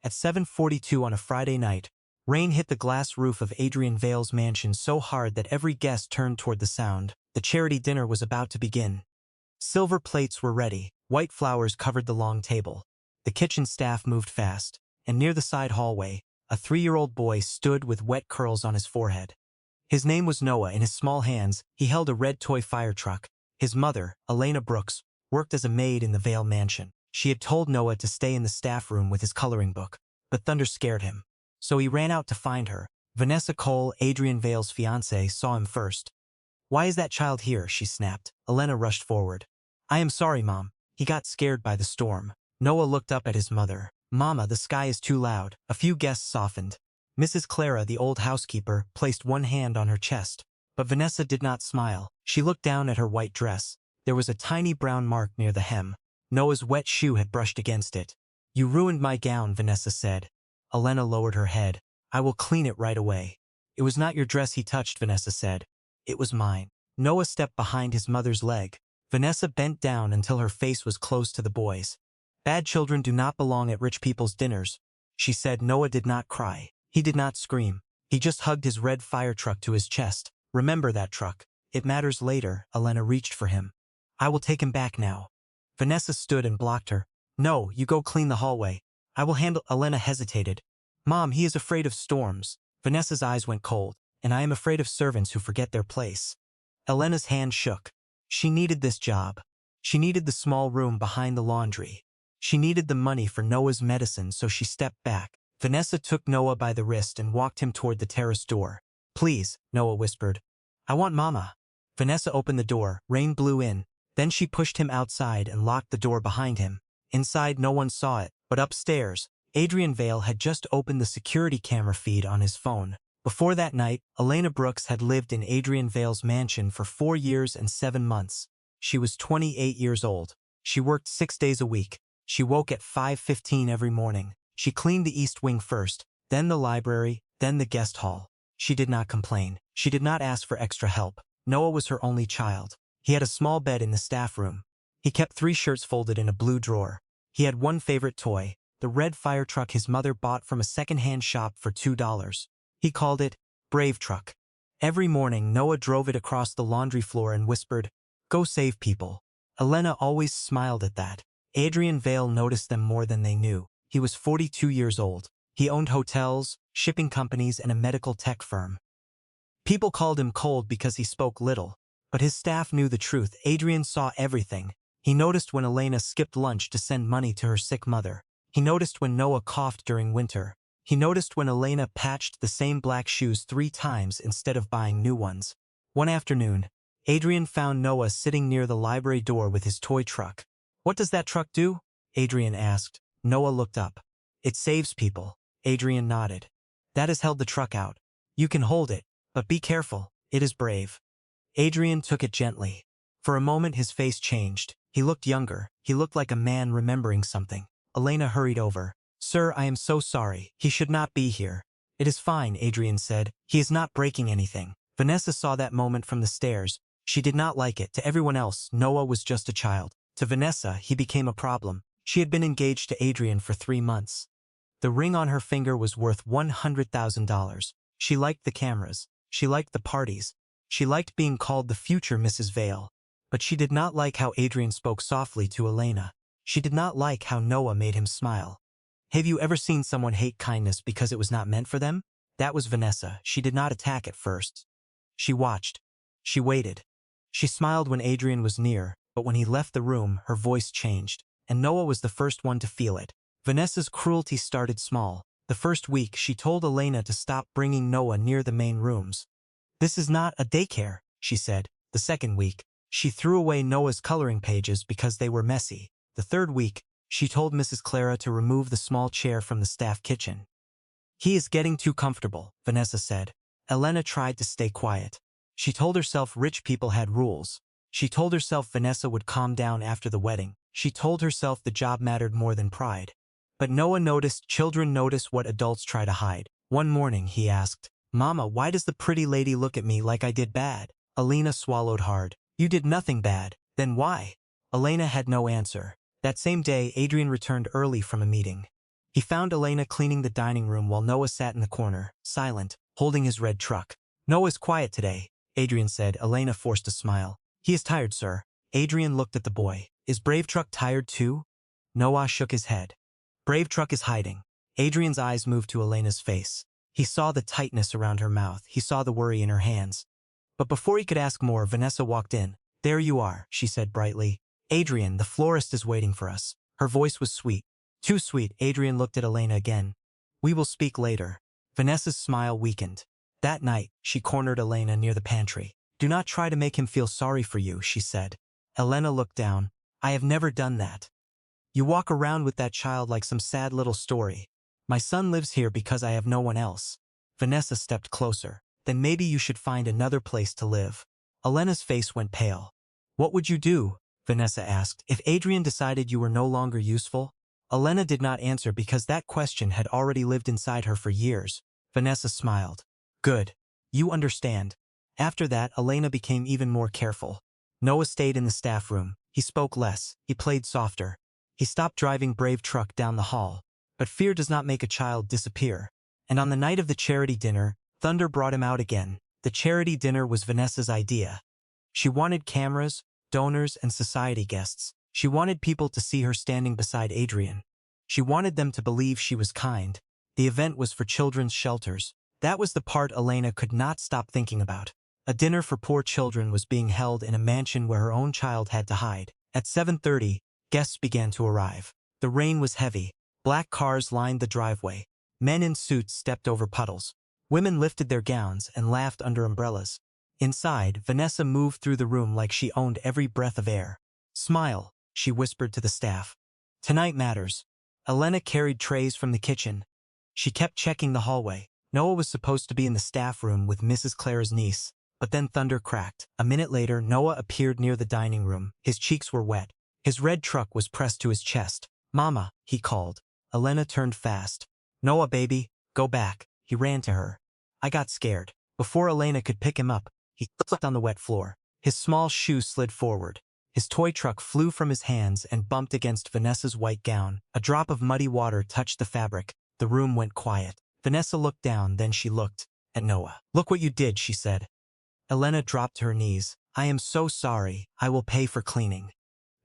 At 7:42 on a Friday night, rain hit the glass roof of Adrian Vale's mansion so hard that every guest turned toward the sound. The charity dinner was about to begin. Silver plates were ready, white flowers covered the long table. The kitchen staff moved fast, and near the side hallway, a 3-year-old boy stood with wet curls on his forehead. His name was Noah. In his small hands, he held a red toy fire truck. His mother, Elena Brooks, worked as a maid in the Vale mansion. She had told Noah to stay in the staff room with his coloring book, but thunder scared him. So he ran out to find her. Vanessa Cole, Adrian Vale's fiancée, saw him first. "Why is that child here?" she snapped. Elena rushed forward. "I am sorry, Mom. He got scared by the storm." Noah looked up at his mother. "Mama, the sky is too loud." A few guests softened. Mrs. Clara, the old housekeeper, placed one hand on her chest. But Vanessa did not smile. She looked down at her white dress. There was a tiny brown mark near the hem. Noah's wet shoe had brushed against it. "You ruined my gown," Vanessa said. Elena lowered her head. "I will clean it right away." "It was not your dress he touched," Vanessa said. "It was mine." Noah stepped behind his mother's leg. Vanessa bent down until her face was close to the boy's. "Bad children do not belong at rich people's dinners," she said. Noah did not cry. He did not scream. He just hugged his red fire truck to his chest. "Remember that truck. It matters later." Elena reached for him. "I will take him back now." Vanessa stood and blocked her. "No, you go clean the hallway. I will handle." Elena hesitated. "Mom, he is afraid of storms." Vanessa's eyes went cold. "And I am afraid of servants who forget their place." Elena's hand shook. She needed this job. She needed the small room behind the laundry. She needed the money for Noah's medicine, so she stepped back. Vanessa took Noah by the wrist and walked him toward the terrace door. "Please," Noah whispered. "I want Mama." Vanessa opened the door. Rain blew in. Then she pushed him outside and locked the door behind him. Inside, no one saw it, but upstairs, Adrian Vale had just opened the security camera feed on his phone. Before that night, Elena Brooks had lived in Adrian Vale's mansion for 4 years and 7 months. She was 28 years old. She worked 6 days a week. She woke at 5:15 every morning. She cleaned the East Wing first, then the library, then the guest hall. She did not complain. She did not ask for extra help. Noah was her only child. He had a small bed in the staff room. He kept 3 shirts folded in a blue drawer. He had one favorite toy, the red fire truck his mother bought from a second-hand shop for $2. He called it Brave Truck. Every morning, Noah drove it across the laundry floor and whispered, "Go save people." Elena always smiled at that. Adrian Vale noticed them more than they knew. He was 42 years old. He owned hotels, shipping companies, and a medical tech firm. People called him cold because he spoke little, but his staff knew the truth. Adrian saw everything. He noticed when Elena skipped lunch to send money to her sick mother. He noticed when Noah coughed during winter. He noticed when Elena patched the same black shoes 3 times instead of buying new ones. One afternoon, Adrian found Noah sitting near the library door with his toy truck. "What does that truck do?" Adrian asked. Noah looked up. "It saves people." Adrian nodded. "That has held the truck out. You can hold it, but be careful. It is brave." Adrian took it gently. For a moment his face changed. He looked younger. He looked like a man remembering something. Elena hurried over. "Sir, I am so sorry. He should not be here." "It is fine," Adrian said. "He is not breaking anything." Vanessa saw that moment from the stairs. She did not like it. To everyone else, Noah was just a child. To Vanessa, he became a problem. She had been engaged to Adrian for 3 months. The ring on her finger was worth $100,000. She liked the cameras. She liked the parties. She liked being called the future Mrs. Vale. But she did not like how Adrian spoke softly to Elena. She did not like how Noah made him smile. Have you ever seen someone hate kindness because it was not meant for them? That was Vanessa. She did not attack at first. She watched. She waited. She smiled when Adrian was near, but when he left the room, her voice changed. And Noah was the first one to feel it. Vanessa's cruelty started small. The first week, she told Elena to stop bringing Noah near the main rooms. "This is not a daycare," she said. The second week, she threw away Noah's coloring pages because they were messy. The third week, she told Mrs. Clara to remove the small chair from the staff kitchen. "He is getting too comfortable," Vanessa said. Elena tried to stay quiet. She told herself rich people had rules. She told herself Vanessa would calm down after the wedding. She told herself the job mattered more than pride. But Noah noticed children notice what adults try to hide. One morning, he asked, "Mama, why does the pretty lady look at me like I did bad?" Elena swallowed hard. "You did nothing bad. Then why?" Elena had no answer. That same day, Adrian returned early from a meeting. He found Elena cleaning the dining room while Noah sat in the corner, silent, holding his red truck. "Noah's quiet today," Adrian said. Elena forced a smile. "He is tired, sir." Adrian looked at the boy. "Is Brave Truck tired too?" Noah shook his head. "Brave Truck is hiding." Adrian's eyes moved to Elena's face. He saw the tightness around her mouth. He saw the worry in her hands. But before he could ask more, Vanessa walked in. "There you are," she said brightly. "Adrian, the florist is waiting for us." Her voice was sweet. Too sweet. Adrian looked at Elena again. "We will speak later." Vanessa's smile weakened. That night, she cornered Elena near the pantry. "Do not try to make him feel sorry for you," she said. Elena looked down. "I have never done that. You walk around with that child like some sad little story. My son lives here because I have no one else." Vanessa stepped closer. "Then maybe you should find another place to live." Elena's face went pale. "What would you do?" Vanessa asked, "if Adrian decided you were no longer useful?" Elena did not answer because that question had already lived inside her for years. Vanessa smiled. "Good. You understand." After that, Elena became even more careful. Noah stayed in the staff room. He spoke less. He played softer. He stopped driving Brave Truck down the hall. But fear does not make a child disappear. And on the night of the charity dinner, thunder brought him out again. The charity dinner was Vanessa's idea. She wanted cameras, donors, and society guests. She wanted people to see her standing beside Adrian. She wanted them to believe she was kind. The event was for children's shelters. That was the part Elena could not stop thinking about. A dinner for poor children was being held in a mansion where her own child had to hide. At 7:30, guests began to arrive. The rain was heavy. Black cars lined the driveway. Men in suits stepped over puddles. Women lifted their gowns and laughed under umbrellas. Inside, Vanessa moved through the room like she owned every breath of air. "Smile," she whispered to the staff. "Tonight matters." Elena carried trays from the kitchen. She kept checking the hallway. Noah was supposed to be in the staff room with Mrs. Clara's niece, but then thunder cracked. A minute later, Noah appeared near the dining room. His cheeks were wet. His red truck was pressed to his chest. "Mama," he called. Elena turned fast. "Noah, baby, go back." He ran to her. "I got scared." Before Elena could pick him up, he slipped on the wet floor. His small shoe slid forward. His toy truck flew from his hands and bumped against Vanessa's white gown. A drop of muddy water touched the fabric. The room went quiet. Vanessa looked down, then she looked at Noah. "Look what you did," she said. Elena dropped to her knees. "I am so sorry. I will pay for cleaning."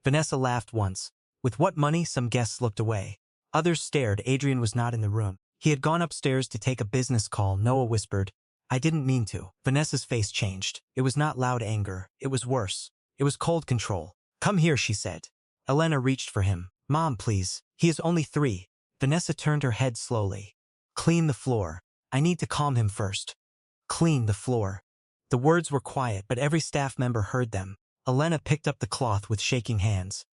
Vanessa laughed once. With what money? Some guests looked away. Others stared. Adrian was not in the room. He had gone upstairs to take a business call. Noah whispered, "I didn't mean to." Vanessa's face changed. It was not loud anger. It was worse. It was cold control. "Come here," she said. Elena reached for him. "Mom, please. He is only 3. Vanessa turned her head slowly. "Clean the floor. I need to calm him first." "Clean the floor." The words were quiet, but every staff member heard them. Elena picked up the cloth with shaking hands.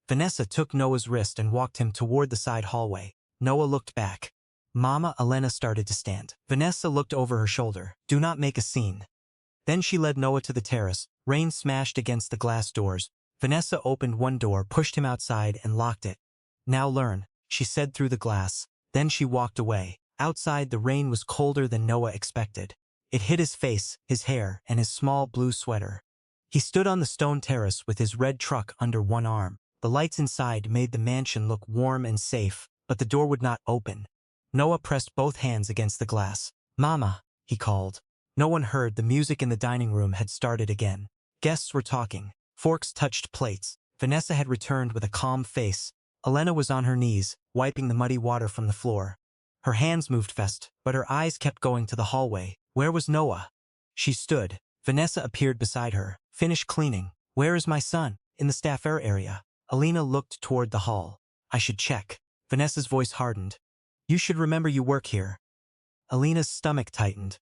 Vanessa took Noah's wrist and walked him toward the side hallway. Noah looked back. "Mama," Elena started to stand. Vanessa looked over her shoulder. "Do not make a scene." Then she led Noah to the terrace. Rain smashed against the glass doors. Vanessa opened one door, pushed him outside, and locked it. "Now learn," she said through the glass. Then she walked away. Outside, the rain was colder than Noah expected. It hit his face, his hair, and his small blue sweater. He stood on the stone terrace with his red truck under one arm. The lights inside made the mansion look warm and safe, but the door would not open. Noah pressed both hands against the glass. "Mama," he called. No one heard. The music in the dining room had started again. Guests were talking. Forks touched plates. Vanessa had returned with a calm face. Elena was on her knees, wiping the muddy water from the floor. Her hands moved fast, but her eyes kept going to the hallway. Where was Noah? She stood. Vanessa appeared beside her. "Finish cleaning." "Where is my son?" "In the staff area." Elena looked toward the hall. "I should check." Vanessa's voice hardened. "You should remember you work here." Elena's stomach tightened.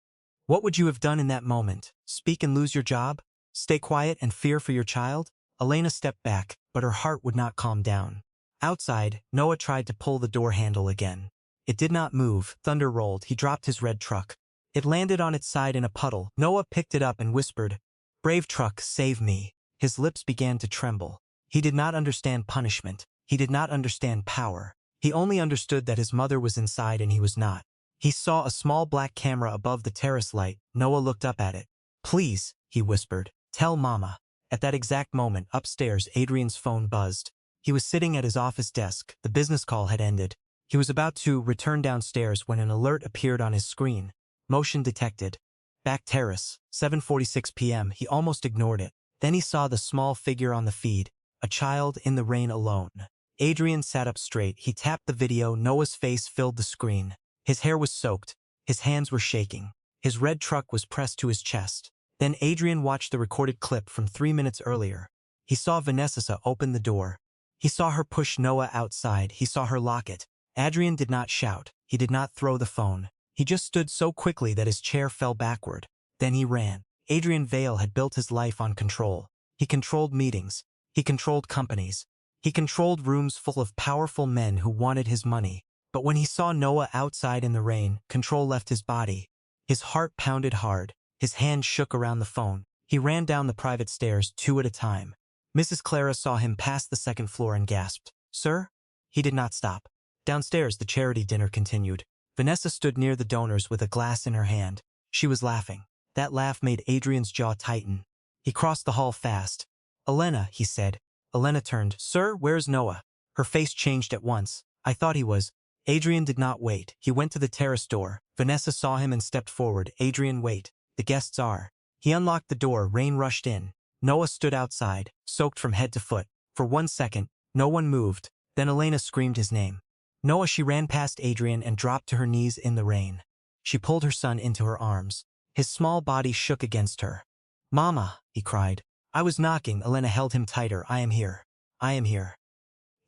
What would you have done in that moment? Speak and lose your job? Stay quiet and fear for your child? Elena stepped back, but her heart would not calm down. Outside, Noah tried to pull the door handle again. It did not move. Thunder rolled. He dropped his red truck. It landed on its side in a puddle. Noah picked it up and whispered, "Brave truck, save me." His lips began to tremble. He did not understand punishment. He did not understand power. He only understood that his mother was inside and he was not. He saw a small black camera above the terrace light. Noah looked up at it. "Please," he whispered, "tell Mama." At that exact moment, upstairs, Adrian's phone buzzed. He was sitting at his office desk. The business call had ended. He was about to return downstairs when an alert appeared on his screen. Motion detected. Back terrace, 7:46 p.m. He almost ignored it. Then he saw the small figure on the feed, a child in the rain alone. Adrian sat up straight. He tapped the video. Noah's face filled the screen. His hair was soaked. His hands were shaking. His red truck was pressed to his chest. Then Adrian watched the recorded clip from 3 minutes earlier. He saw Vanessa open the door. He saw her push Noah outside. He saw her lock it. Adrian did not shout. He did not throw the phone. He just stood so quickly that his chair fell backward. Then he ran. Adrian Vale had built his life on control. He controlled meetings. He controlled companies. He controlled rooms full of powerful men who wanted his money. But when he saw Noah outside in the rain, control left his body. His heart pounded hard. His hand shook around the phone. He ran down the private stairs, 2 at a time. Mrs. Clara saw him pass the second floor and gasped, "Sir?" He did not stop. Downstairs, the charity dinner continued. Vanessa stood near the donors with a glass in her hand. She was laughing. That laugh made Adrian's jaw tighten. He crossed the hall fast. "Elena," he said. Elena turned. "Sir, where's Noah?" Her face changed at once. "I thought he was." Adrian did not wait. He went to the terrace door. Vanessa saw him and stepped forward. "Adrian, wait. The guests are." He unlocked the door. Rain rushed in. Noah stood outside, soaked from head to foot. For 1 second, no one moved. Then Elena screamed his name. "Noah!" She ran past Adrian and dropped to her knees in the rain. She pulled her son into her arms. His small body shook against her. "Mama!" he cried. "I was knocking." Elena held him tighter. "I am here. I am here."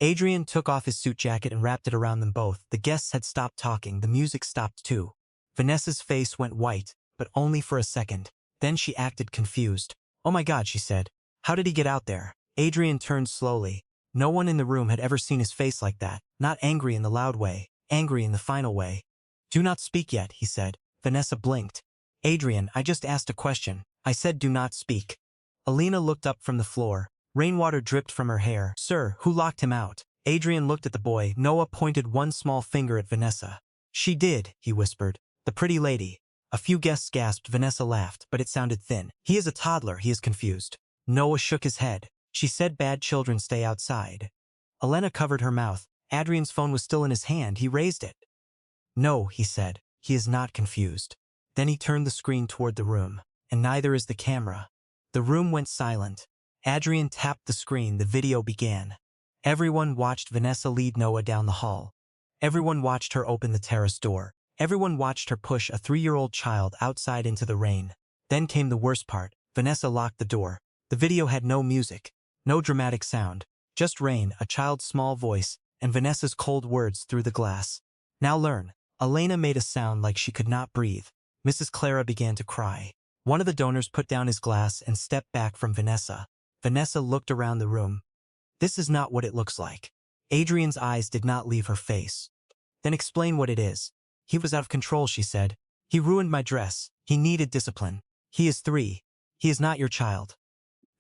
Adrian took off his suit jacket and wrapped it around them both. The guests had stopped talking. The music stopped too. Vanessa's face went white, but only for a second. Then she acted confused. "Oh my God," she said. "How did he get out there?" Adrian turned slowly. No one in the room had ever seen his face like that. Not angry in the loud way, angry in the final way. "Do not speak yet," he said. Vanessa blinked. "Adrian, I just asked a question. I said do not speak." Elena looked up from the floor. Rainwater dripped from her hair. "Sir, who locked him out?" Adrian looked at the boy. Noah pointed one small finger at Vanessa. "She did," he whispered. "The pretty lady." A few guests gasped. Vanessa laughed, but it sounded thin. "He is a toddler. He is confused." Noah shook his head. "She said bad children stay outside." Elena covered her mouth. Adrian's phone was still in his hand. He raised it. "No," he said. "He is not confused." Then he turned the screen toward the room. "And neither is the camera." The room went silent. Adrian tapped the screen. The video began. Everyone watched Vanessa lead Noah down the hall. Everyone watched her open the terrace door. Everyone watched her push a 3-year-old child outside into the rain. Then came the worst part. Vanessa locked the door. The video had no music, no dramatic sound, just rain, a child's small voice, and Vanessa's cold words through the glass. "Now learn." Elena made a sound like she could not breathe. Mrs. Clara began to cry. One of the donors put down his glass and stepped back from Vanessa. Vanessa looked around the room. "This is not what it looks like." Adrian's eyes did not leave her face. "Then explain what it is." "He was out of control," she said. "He ruined my dress. He needed discipline. He is 3. He is not your child."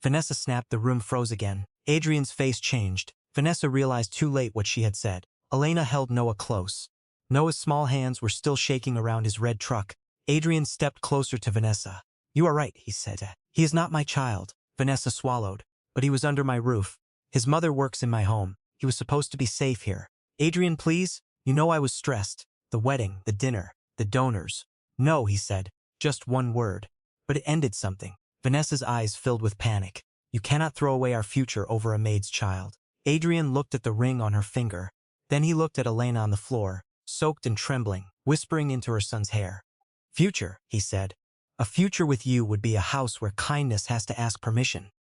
Vanessa snapped. The room froze again. Adrian's face changed. Vanessa realized too late what she had said. Elena held Noah close. Noah's small hands were still shaking around his red truck. Adrian stepped closer to Vanessa. "You are right," he said. "He is not my child." Vanessa swallowed. "But he was under my roof. His mother works in my home. He was supposed to be safe here." "Adrian, please. You know I was stressed. The wedding, the dinner, the donors." "No," he said. "Just one word." But it ended something. Vanessa's eyes filled with panic. "You cannot throw away our future over a maid's child." Adrian looked at the ring on her finger. Then he looked at Elena on the floor, soaked and trembling, whispering into her son's hair. "Future," he said. "A future with you would be a house where kindness has to ask permission."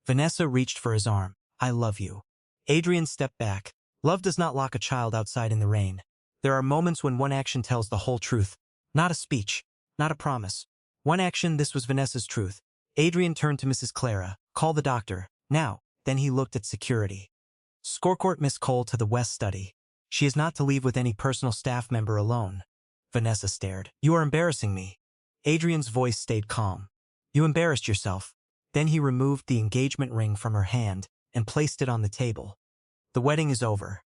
Vanessa reached for his arm. "I love you." Adrian stepped back. Love does not lock a child outside in the rain. There are moments when one action tells the whole truth. Not a speech, not a promise. One action. This was Vanessa's truth. Adrian turned to Mrs. Clara. "Call the doctor. Now." Then he looked at security. "Scorecourt Miss Cole to the West Study. She is not to leave with any personal staff member alone." Vanessa stared. "You are embarrassing me." Adrian's voice stayed calm. "You embarrassed yourself." Then he removed the engagement ring from her hand and placed it on the table. "The wedding is over."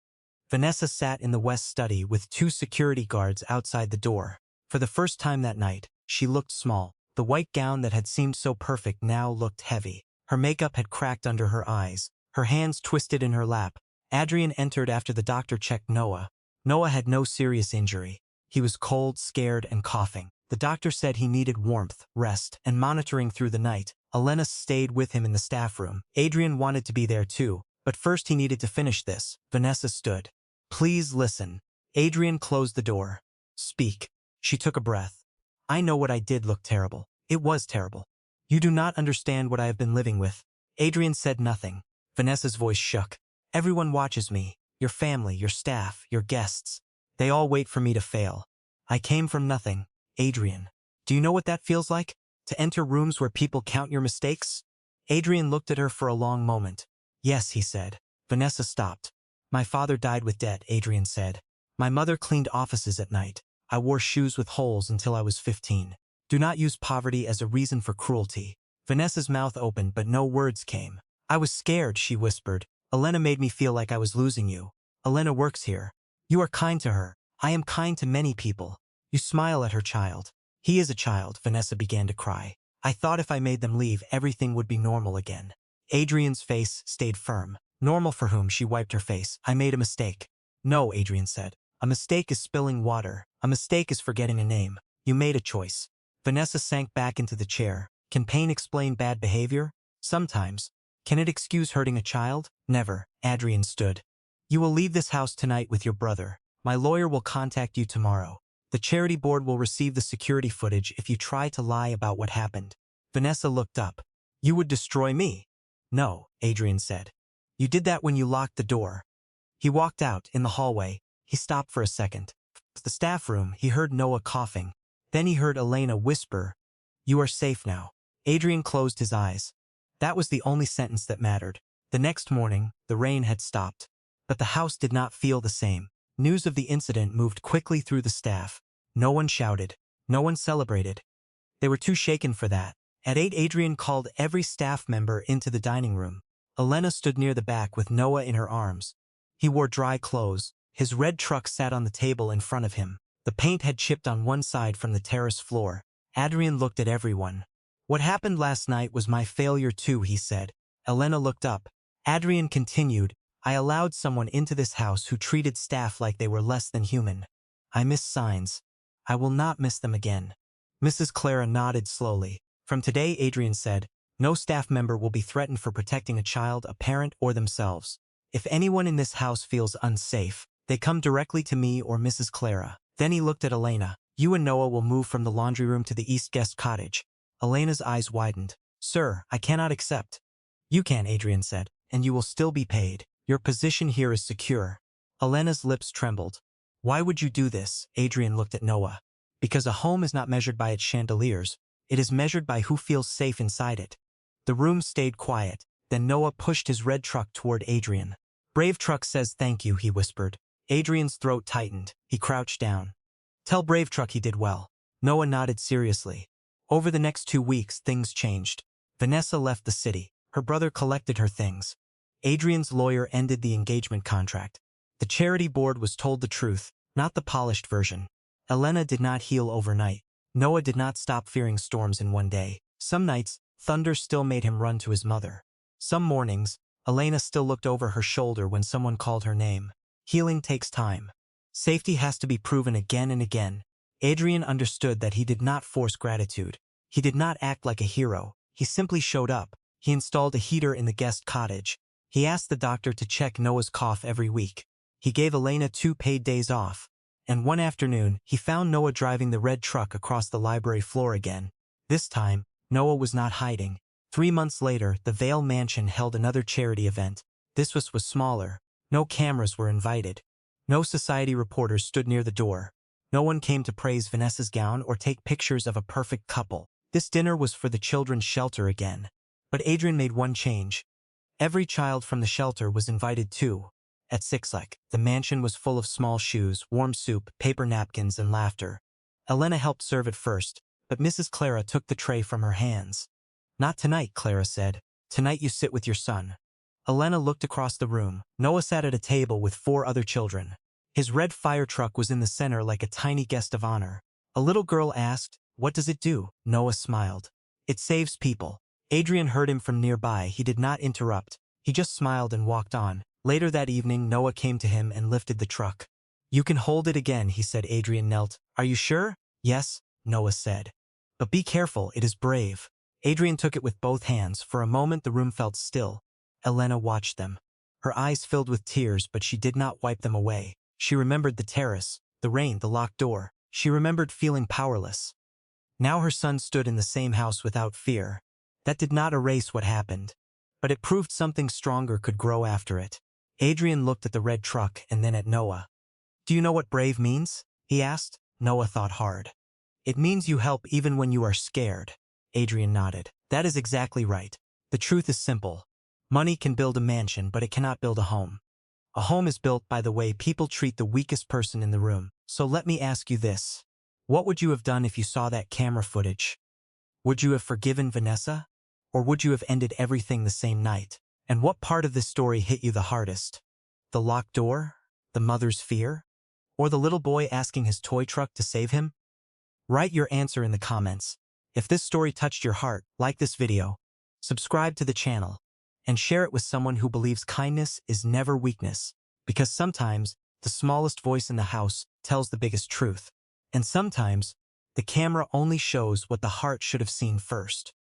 Vanessa sat in the West Study with 2 security guards outside the door. For the first time that night, she looked small. The white gown that had seemed so perfect now looked heavy. Her makeup had cracked under her eyes. Her hands twisted in her lap. Adrian entered after the doctor checked Noah. Noah had no serious injury. He was cold, scared, and coughing. The doctor said he needed warmth, rest, and monitoring through the night. Elena stayed with him in the staff room. Adrian wanted to be there too, but first he needed to finish this. Vanessa stood. Please listen. Adrian closed the door. Speak. She took a breath. I know what I did looked terrible. It was terrible. You do not understand what I have been living with. Adrian said nothing. Vanessa's voice shook. Everyone watches me. Your family, your staff, your guests. They all wait for me to fail. I came from nothing. Adrian. Do you know what that feels like? To enter rooms where people count your mistakes? Adrian looked at her for a long moment. Yes, he said. Vanessa stopped. My father died with debt, Adrian said. My mother cleaned offices at night. I wore shoes with holes until I was 15. Do not use poverty as a reason for cruelty. Vanessa's mouth opened, but no words came. I was scared, she whispered. Elena made me feel like I was losing you. Elena works here. You are kind to her. I am kind to many people. You smile at her child. He is a child, Vanessa began to cry. I thought if I made them leave, everything would be normal again. Adrian's face stayed firm. Normal for whom? She wiped her face. I made a mistake. No, Adrian said. A mistake is spilling water. A mistake is forgetting a name. You made a choice. Vanessa sank back into the chair. Can pain explain bad behavior? Sometimes. Can it excuse hurting a child? Never. Adrian stood. You will leave this house tonight with your brother. My lawyer will contact you tomorrow. The charity board will receive the security footage if you try to lie about what happened. Vanessa looked up. You would destroy me? No, Adrian said. You did that when you locked the door. He walked out. In the hallway. He stopped for a second. The staff room, he heard Noah coughing. Then he heard Elena whisper, You are safe now. Adrian closed his eyes. That was the only sentence that mattered. The next morning, the rain had stopped. But the house did not feel the same. News of the incident moved quickly through the staff. No one shouted. No one celebrated. They were too shaken for that. At 8, Adrian called every staff member into the dining room. Elena stood near the back with Noah in her arms. He wore dry clothes. His red truck sat on the table in front of him. The paint had chipped on one side from the terrace floor. Adrian looked at everyone. What happened last night was my failure too, he said. Elena looked up. Adrian continued, I allowed someone into this house who treated staff like they were less than human. I missed signs. I will not miss them again. Mrs. Clara nodded slowly. From today, Adrian said, no staff member will be threatened for protecting a child, a parent, or themselves. If anyone in this house feels unsafe, they come directly to me or Mrs. Clara. Then he looked at Elena. You and Noah will move from the laundry room to the East Guest Cottage. Elena's eyes widened. Sir, I cannot accept. You can, Adrian said, and you will still be paid. Your position here is secure. Elena's lips trembled. Why would you do this? Adrian looked at Noah. Because a home is not measured by its chandeliers. It is measured by who feels safe inside it. The room stayed quiet. Then Noah pushed his red truck toward Adrian. Brave Truck says thank you, he whispered. Adrian's throat tightened. He crouched down. Tell Brave Truck he did well. Noah nodded seriously. Over the next 2 weeks, things changed. Vanessa left the city. Her brother collected her things. Adrian's lawyer ended the engagement contract. The charity board was told the truth, not the polished version. Elena did not heal overnight. Noah did not stop fearing storms in one day. Some nights, thunder still made him run to his mother. Some mornings, Elena still looked over her shoulder when someone called her name. Healing takes time. Safety has to be proven again and again. Adrian understood that he did not force gratitude. He did not act like a hero. He simply showed up. He installed a heater in the guest cottage. He asked the doctor to check Noah's cough every week. He gave Elena 2 paid days off. And one afternoon, he found Noah driving the red truck across the library floor again. This time, Noah was not hiding. 3 months later, the Vale Mansion held another charity event. This was smaller. No cameras were invited. No society reporters stood near the door. No one came to praise Vanessa's gown or take pictures of a perfect couple. This dinner was for the children's shelter again. But Adrian made one change. Every child from the shelter was invited too. At 6 the mansion was full of small shoes, warm soup, paper napkins, and laughter. Elena helped serve at first, but Mrs. Clara took the tray from her hands. Not tonight, Clara said. Tonight you sit with your son. Elena looked across the room. Noah sat at a table with 4 other children. His red fire truck was in the center like a tiny guest of honor. A little girl asked, What does it do? Noah smiled. It saves people. Adrian heard him from nearby. He did not interrupt. He just smiled and walked on. Later that evening, Noah came to him and lifted the truck. You can hold it again, he said. Adrian knelt. Are you sure? Yes, Noah said. But be careful, it is brave. Adrian took it with both hands. For a moment the room felt still. Elena watched them. Her eyes filled with tears, but she did not wipe them away. She remembered the terrace, the rain, the locked door. She remembered feeling powerless. Now her son stood in the same house without fear. That did not erase what happened, but it proved something stronger could grow after it. Adrian looked at the red truck and then at Noah. Do you know what brave means? He asked. Noah thought hard. It means you help even when you are scared. Adrian nodded. That is exactly right. The truth is simple. Money can build a mansion, but it cannot build a home. A home is built by the way people treat the weakest person in the room. So let me ask you this. What would you have done if you saw that camera footage? Would you have forgiven Vanessa? Or would you have ended everything the same night? And what part of this story hit you the hardest? The locked door? The mother's fear? Or the little boy asking his toy truck to save him? Write your answer in the comments. If this story touched your heart, like this video, subscribe to the channel, and share it with someone who believes kindness is never weakness, because sometimes the smallest voice in the house tells the biggest truth, and sometimes the camera only shows what the heart should have seen first.